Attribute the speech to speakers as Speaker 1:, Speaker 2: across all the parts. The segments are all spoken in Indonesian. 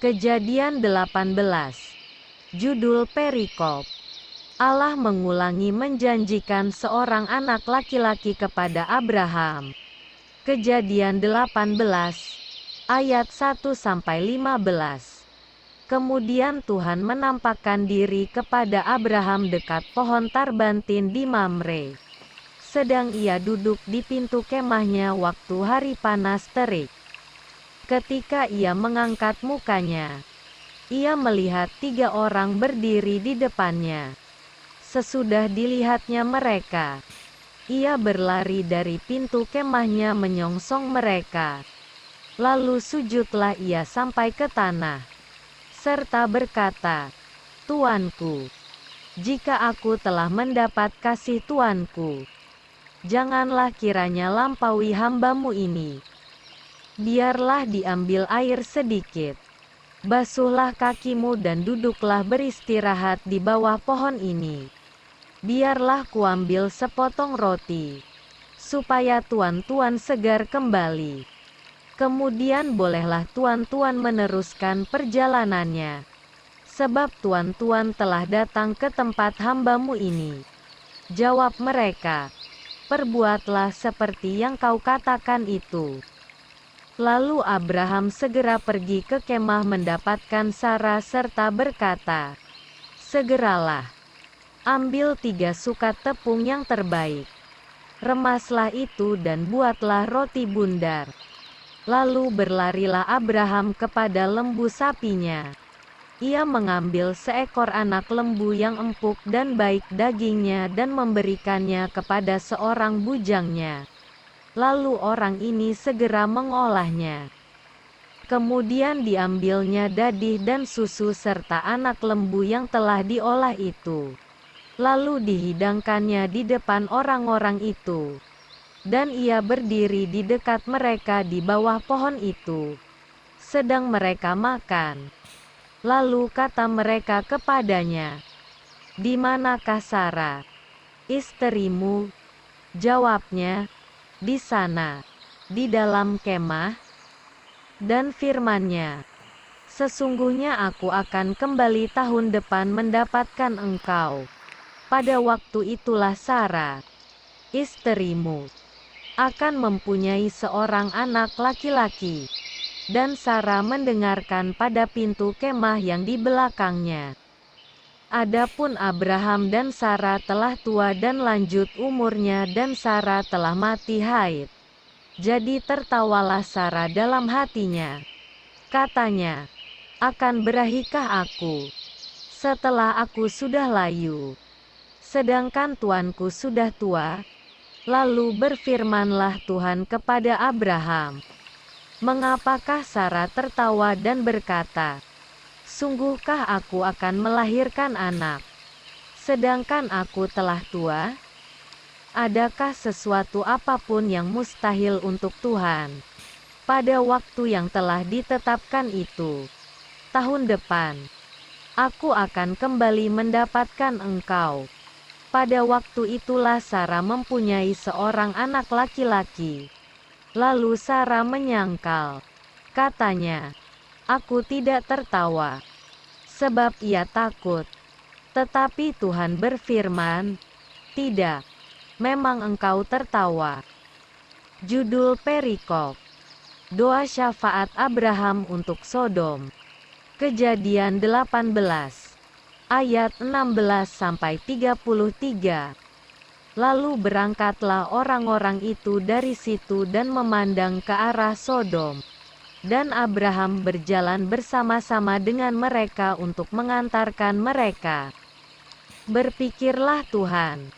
Speaker 1: Kejadian 18. Judul perikop. Allah mengulangi menjanjikan seorang anak laki-laki kepada Abraham. Kejadian 18 ayat 1-15. Kemudian Tuhan menampakkan diri kepada Abraham dekat pohon tarbantin di Mamre. Sedang ia duduk di pintu kemahnya waktu hari panas terik. Ketika ia mengangkat mukanya, ia melihat 3 orang berdiri di depannya. Sesudah dilihatnya mereka, ia berlari dari pintu kemahnya menyongsong mereka. Lalu sujudlah ia sampai ke tanah, serta berkata, "Tuanku, jika aku telah mendapat kasih Tuanku, janganlah kiranya lampaui hambamu ini. Biarlah diambil air sedikit. Basuhlah kakimu dan duduklah beristirahat di bawah pohon ini. Biarlah kuambil sepotong roti, supaya tuan-tuan segar kembali. Kemudian bolehlah tuan-tuan meneruskan perjalanannya. Sebab tuan-tuan telah datang ke tempat hambamu ini." Jawab mereka, "Perbuatlah seperti yang kau katakan itu." Lalu Abraham segera pergi ke kemah mendapatkan Sara serta berkata, "Segeralah, ambil 3 sukat tepung yang terbaik. Remaslah itu dan buatlah roti bundar." Lalu berlarilah Abraham kepada lembu sapinya. Ia mengambil seekor anak lembu yang empuk dan baik dagingnya dan memberikannya kepada seorang bujangnya. Lalu orang ini segera mengolahnya. Kemudian diambilnya dadih dan susu serta anak lembu yang telah diolah itu. Lalu dihidangkannya di depan orang-orang itu. Dan ia berdiri di dekat mereka di bawah pohon itu, sedang mereka makan. Lalu kata mereka kepadanya, "Di manakah Sara, istrimu?" Jawabnya, "Di sana, di dalam kemah." Dan firman-Nya, "Sesungguhnya aku akan kembali tahun depan mendapatkan engkau. Pada waktu itulah Sara, istrimu, akan mempunyai seorang anak laki-laki." Dan Sara mendengarkan pada pintu kemah yang di belakangnya. Adapun Abraham dan Sara telah tua dan lanjut umurnya dan Sara telah mati haid. Jadi tertawalah Sara dalam hatinya. Katanya, "Akan berahikah aku, setelah aku sudah layu, sedangkan tuanku sudah tua?" Lalu berfirmanlah Tuhan kepada Abraham, "Mengapakah Sara tertawa dan berkata, 'Sungguhkah aku akan melahirkan anak, sedangkan aku telah tua?' Adakah sesuatu apapun yang mustahil untuk Tuhan? Pada waktu yang telah ditetapkan itu, tahun depan, aku akan kembali mendapatkan engkau." Pada waktu itulah Sara mempunyai seorang anak laki-laki. Lalu Sara menyangkal. Katanya, "Aku tidak tertawa, sebab ia takut." Tetapi Tuhan berfirman, "Tidak, memang engkau tertawa." Judul perikop. Doa syafaat Abraham untuk Sodom. Kejadian 18 ayat 16-33. Lalu berangkatlah orang-orang itu dari situ dan memandang ke arah Sodom. Dan Abraham berjalan bersama-sama dengan mereka untuk mengantarkan mereka. Berpikirlah Tuhan,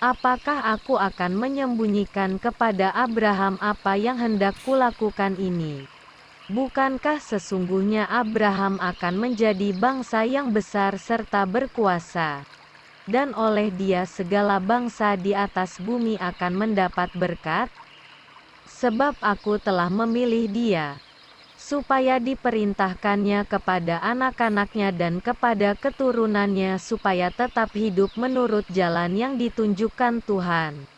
Speaker 1: "Apakah aku akan menyembunyikan kepada Abraham apa yang hendak kulakukan ini? Bukankah sesungguhnya Abraham akan menjadi bangsa yang besar serta berkuasa? Dan oleh dia segala bangsa di atas bumi akan mendapat berkat? Sebab aku telah memilih dia, supaya diperintahkannya kepada anak-anaknya dan kepada keturunannya supaya tetap hidup menurut jalan yang ditunjukkan Tuhan,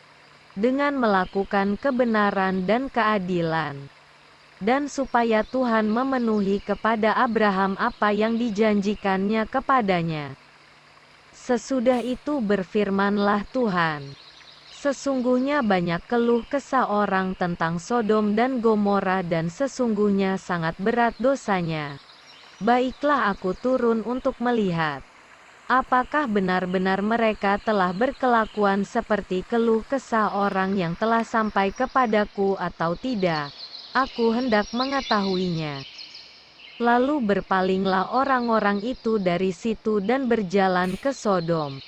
Speaker 1: dengan melakukan kebenaran dan keadilan." dan supaya Tuhan memenuhi kepada Abraham apa yang dijanjikannya kepadanya. Sesudah itu berfirmanlah Tuhan, sesungguhnya banyak keluh kesah orang tentang Sodom dan Gomora dan sesungguhnya sangat berat dosanya. Baiklah aku turun untuk melihat, apakah benar-benar mereka telah berkelakuan seperti keluh kesah orang yang telah sampai kepadaku atau tidak. Aku hendak mengetahuinya. Lalu berpalinglah orang-orang itu dari situ dan berjalan ke Sodom.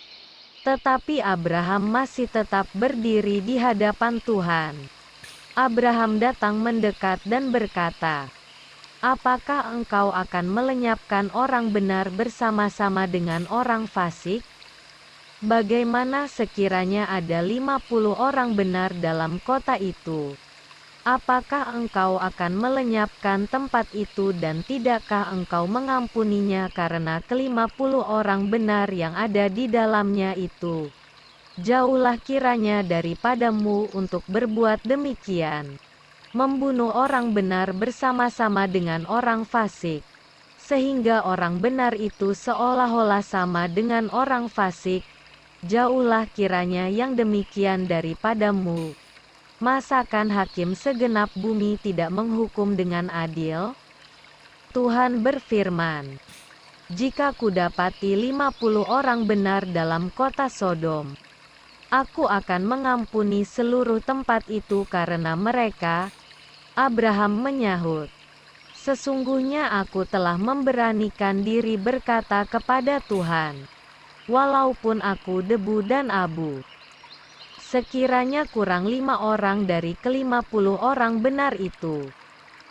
Speaker 1: Tetapi Abraham masih tetap berdiri di hadapan Tuhan. Abraham datang mendekat dan berkata, apakah engkau akan melenyapkan orang benar bersama-sama dengan orang fasik? Bagaimana sekiranya ada 50 orang benar dalam kota itu? Apakah engkau akan melenyapkan tempat itu dan tidakkah engkau mengampuninya karena ke-50 orang benar yang ada di dalamnya itu? Jauhlah kiranya daripadamu untuk berbuat demikian, membunuh orang benar bersama-sama dengan orang fasik, sehingga orang benar itu seolah-olah sama dengan orang fasik. Jauhlah kiranya yang demikian daripadamu. Masakan hakim segenap bumi tidak menghukum dengan adil? Tuhan berfirman, jika kudapati 50 orang benar dalam kota Sodom, aku akan mengampuni seluruh tempat itu karena mereka. Abraham menyahut, sesungguhnya aku telah memberanikan diri berkata kepada Tuhan, walaupun aku debu dan abu, sekiranya kurang 5 orang dari ke-50 orang benar itu,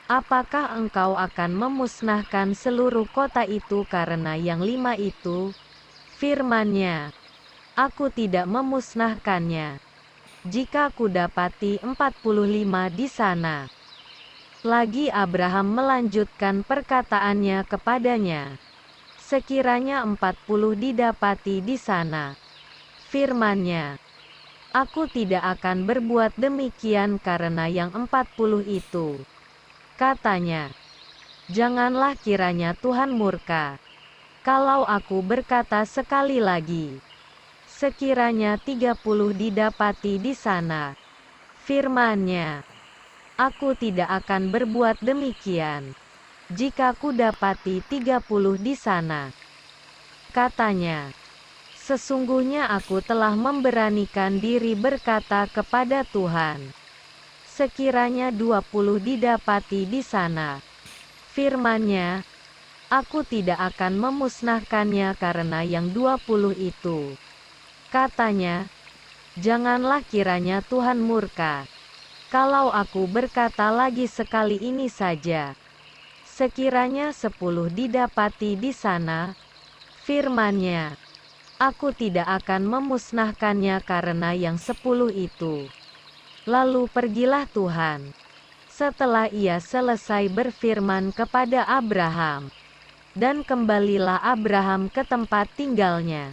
Speaker 1: apakah engkau akan memusnahkan seluruh kota itu karena yang 5 itu? Firman-Nya, aku tidak memusnahkannya, jika kudapati 45 di sana. Lagi Abraham melanjutkan perkataannya kepadanya, sekiranya 40 didapati di sana. Firman-Nya, aku tidak akan berbuat demikian karena yang 40 itu. Katanya, janganlah kiranya Tuhan murka, kalau aku berkata sekali lagi, sekiranya 30 didapati di sana. Firman-Nya, aku tidak akan berbuat demikian, jika kudapati 30 di sana. Katanya, sesungguhnya aku telah memberanikan diri berkata kepada Tuhan, sekiranya 20 didapati di sana. Firman-Nya, aku tidak akan memusnahkannya karena yang 20 itu. Katanya, janganlah kiranya Tuhan murka, kalau aku berkata lagi sekali ini saja, sekiranya 10 didapati di sana. Firman-Nya, aku tidak akan memusnahkannya karena yang 10 itu. Lalu pergilah Tuhan, setelah ia selesai berfirman kepada Abraham, dan kembalilah Abraham ke tempat tinggalnya.